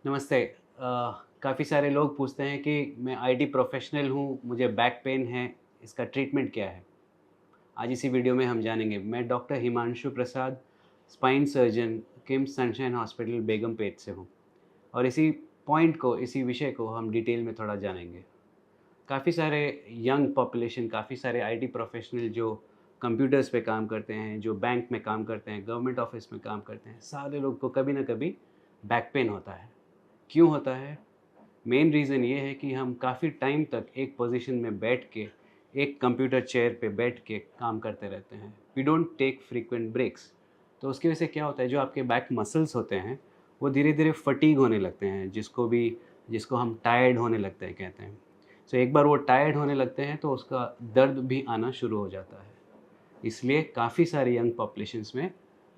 नमस्ते। काफ़ी सारे लोग पूछते हैं कि मैं आईटी प्रोफेशनल हूँ, मुझे बैक पेन है, इसका ट्रीटमेंट क्या है? आज इसी वीडियो में हम जानेंगे। मैं doctor Himanshu Prasad, spine surgeon, KIMS sunshine hospital Begumpet से हूँ और इसी विषय को हम डिटेल में थोड़ा जानेंगे। काफ़ी सारे यंग पॉपुलेशन, काफ़ी सारे आईटी प्रोफेशनल जो कंप्यूटर्स पे काम करते हैं, जो बैंक में काम करते हैं, गवर्नमेंट ऑफिस में काम करते हैं, सारे लोग को कभी ना कभी बैक पेन होता है। क्यों होता है? मेन रीज़न ये है कि हम काफ़ी टाइम तक एक पोजीशन में बैठ के, एक कंप्यूटर चेयर पे बैठ के काम करते रहते हैं। We don't take frequent breaks. तो उसकी वजह से क्या होता है, जो आपके बैक मसल्स होते हैं वो धीरे धीरे फटीग होने लगते हैं, जिसको हम टायर्ड होने लगते हैं कहते हैं। सो एक बार वो टायर्ड होने लगते हैं तो उसका दर्द भी आना शुरू हो जाता है। इसलिए काफ़ी सारे यंग पॉपुलेशंस में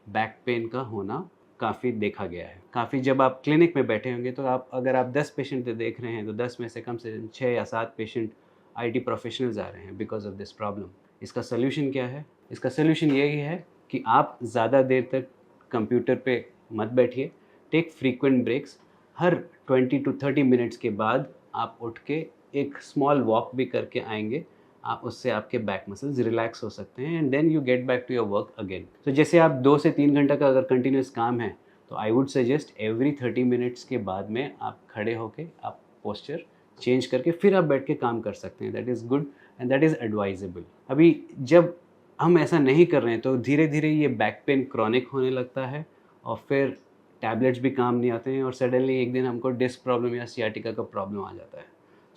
बैक पेन का होना काफ़ी देखा गया है। काफ़ी जब आप क्लिनिक में बैठे होंगे तो अगर आप 10 पेशेंट देख रहे हैं तो 10 में से कम 6 या 7 पेशेंट आईटी प्रोफेशनल्स आ रहे हैं बिकॉज ऑफ दिस प्रॉब्लम। इसका सल्यूशन क्या है? इसका सल्यूशन यही है कि आप ज़्यादा देर तक कंप्यूटर पे मत बैठिए। Take frequent breaks. हर 20 to 30 मिनट्स के बाद आप उठ के एक स्मॉल वॉक भी करके आएंगे, आप उससे आपके बैक मसल्स रिलैक्स हो सकते हैं and then you get back to your work again. तो जैसे आप 2 से 3 घंटा का अगर कंटिन्यूस काम है तो आई वुड सजेस्ट एवरी 30 मिनट्स के बाद में आप खड़े होके आप पोस्चर चेंज करके फिर आप बैठ के काम कर सकते हैं। That is good and that is advisable. अभी जब हम ऐसा नहीं कर रहे हैं तो धीरे धीरे ये बैक पेन क्रॉनिक होने लगता है और फिर टैबलेट्स भी काम नहीं आते हैं और सडनली एक दिन हमको डिस्क प्रॉब्लम या सियाटिका का प्रॉब्लम आ जाता है।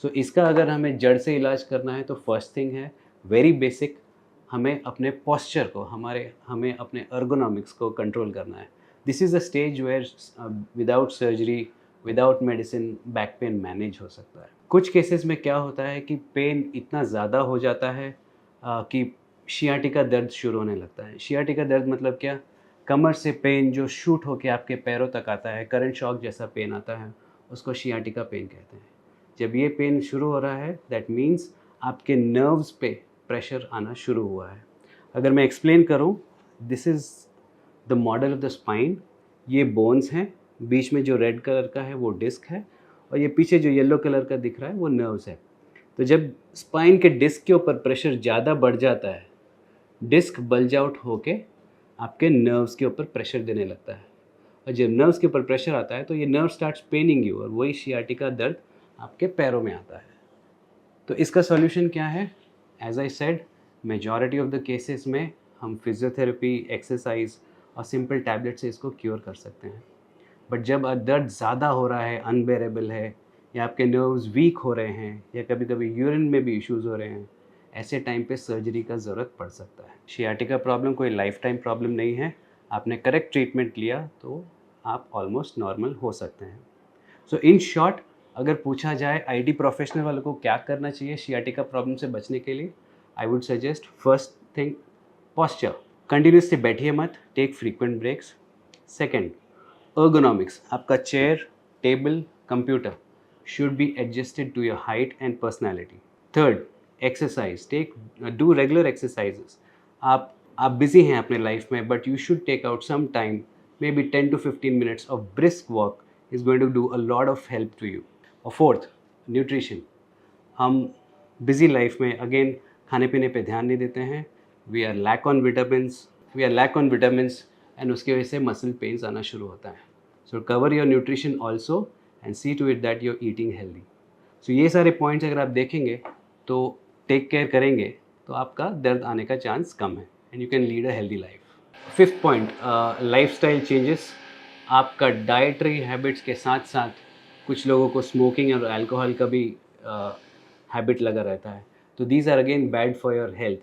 सो इसका अगर हमें जड़ से इलाज करना है तो फर्स्ट थिंग है वेरी बेसिक, हमें अपने पोस्चर को हमें अपने अर्गोनॉमिक्स को कंट्रोल करना है। This is a stage where without surgery, without medicine back pain manage हो सकता है। कुछ केसेस में क्या होता है कि पेन इतना ज़्यादा हो जाता है कि शियाटिका दर्द शुरू होने लगता है। शियाटिका दर्द मतलब क्या? कमर से पेन जो शूट होके आपके पैरों तक आता है, करंट शॉक जैसा पेन आता है, उसको शियाटिका पेन कहते हैं। जब ये पेन शुरू हो रहा है दैट मीन्स आपके नर्व्स पे प्रेशर आना शुरू हुआ है। अगर मैं एक्सप्लेन करूँ, this is the model of the spine. ये बोन्स हैं, बीच में जो रेड कलर का है वो डिस्क है और ये पीछे जो येलो कलर का दिख रहा है वो नर्व्स है। तो जब स्पाइन के डिस्क के ऊपर प्रेशर ज़्यादा बढ़ जाता है, डिस्क बल्ज आउट होके आपके नर्व्स के ऊपर प्रेशर देने लगता है और जब नर्व्स के ऊपर प्रेशर आता है तो ये नर्व स्टार्ट्स पेनिंग यू और वही शियाटिका दर्द आपके पैरों में आता है। तो इसका सॉल्यूशन क्या है? As I said, majority of the cases में हम फिजियोथेरेपी, एक्सरसाइज और सिंपल टैबलेट से इसको क्योर कर सकते हैं। बट जब दर्द ज़्यादा हो रहा है, अनबेरेबल है या आपके नर्व्स वीक हो रहे हैं या कभी कभी यूरिन में भी इश्यूज़ हो रहे हैं, ऐसे टाइम पे सर्जरी का ज़रूरत पड़ सकता है। शियाटिका प्रॉब्लम कोई लाइफ टाइम प्रॉब्लम नहीं है। आपने करेक्ट ट्रीटमेंट लिया तो आप ऑलमोस्ट नॉर्मल हो सकते हैं। सो इन शॉर्ट, अगर पूछा जाए आईटी प्रोफेशनल वालों को क्या करना चाहिए शियाटिका प्रॉब्लम से बचने के लिए, I would suggest first thing posture. Continuously बैठिए मत, take frequent breaks. Second, ergonomics, आपका chair, table, computer should be adjusted to your height and personality. Third, exercise. Do regular exercises. आप busy हैं अपने लाइफ में, but you should take out some time, maybe 10 to 15 minutes of brisk walk is going to do a lot of help to you. और fourth, nutrition. हम busy life में again खाने पीने पे ध्यान नहीं देते हैं। We are lack on vitamins and उसकी वजह से मसल पेन्स आना शुरू होता है। So cover your nutrition also and see to it that you're eating healthy. सो ये सारे पॉइंट्स अगर आप देखेंगे तो टेक केयर करेंगे तो आपका दर्द आने का चांस कम है and you can lead a healthy life. Fifth point, lifestyle changes. आपका डाइटरी हैबिट्स के साथ साथ कुछ लोगों को स्मोकिंग और अल्कोहल का भी हैबिट लगा रहता है, तो these are again bad for your health.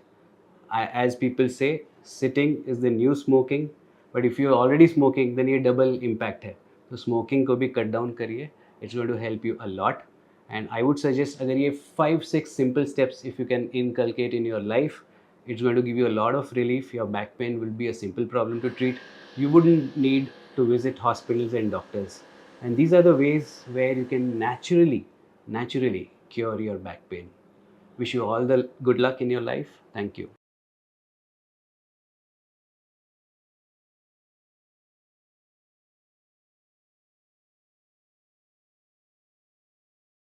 As people say, sitting is the new smoking, but if you are already smoking then ये डबल इम्पैक्ट है। तो स्मोकिंग को भी कट डाउन करिए, it's going to help you a lot. And I would suggest अगर ये 5-6 simple steps if you can inculcate in your life, it's going to give you a lot of relief. Your back pain will be a simple problem to treat. You wouldn't need to visit hospitals and doctors. And these are the ways where you can naturally cure your back pain. Wish you all the good luck in your life. Thank you.